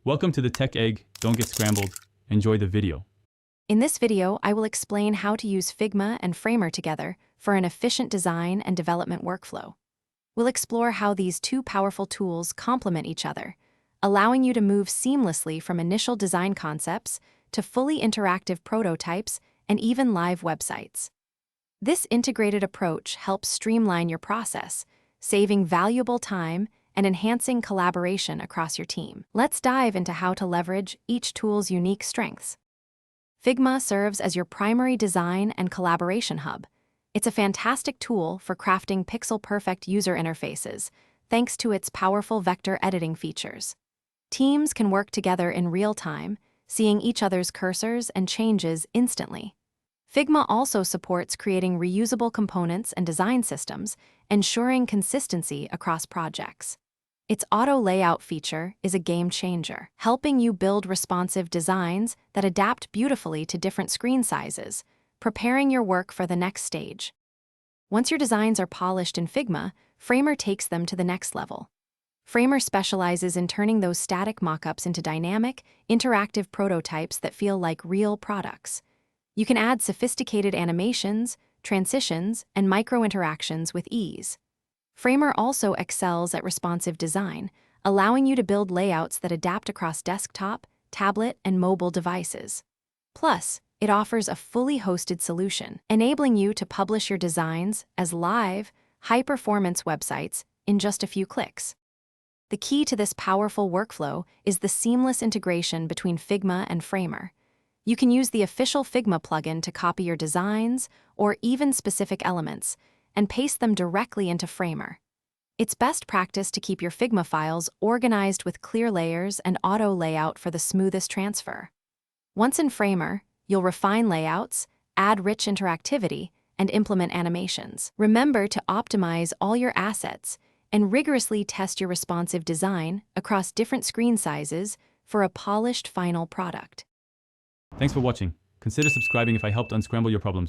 Welcome to the Tech Egg. Don't get scrambled. Enjoy the video. In this video, I will explain how to use Figma and Framer together for an efficient design and development workflow. We'll explore how these two powerful tools complement each other, allowing you to move seamlessly from initial design concepts to fully interactive prototypes and even live websites. This integrated approach helps streamline your process, saving valuable time and enhancing collaboration across your team. Let's dive into how to leverage each tool's unique strengths. Figma serves as your primary design and collaboration hub. It's a fantastic tool for crafting pixel-perfect user interfaces, thanks to its powerful vector editing features. Teams can work together in real time, seeing each other's cursors and changes instantly. Figma also supports creating reusable components and design systems, ensuring consistency across projects. Its auto layout feature is a game changer, helping you build responsive designs that adapt beautifully to different screen sizes, preparing your work for the next stage. Once your designs are polished in Figma, Framer takes them to the next level. Framer specializes in turning those static mockups into dynamic, interactive prototypes that feel like real products. You can add sophisticated animations, transitions, and micro-interactions with ease. Framer also excels at responsive design, allowing you to build layouts that adapt across desktop, tablet, and mobile devices. Plus, it offers a fully hosted solution, enabling you to publish your designs as live, high-performance websites in just a few clicks. The key to this powerful workflow is the seamless integration between Figma and Framer. You can use the official Figma plugin to copy your designs or even specific elements and paste them directly into Framer. It's best practice to keep your Figma files organized with clear layers and auto layout for the smoothest transfer. Once in Framer, you'll refine layouts, add rich interactivity, and implement animations. Remember to optimize all your assets and rigorously test your responsive design across different screen sizes for a polished final product. Thanks for watching. Consider subscribing if I helped unscramble your problems.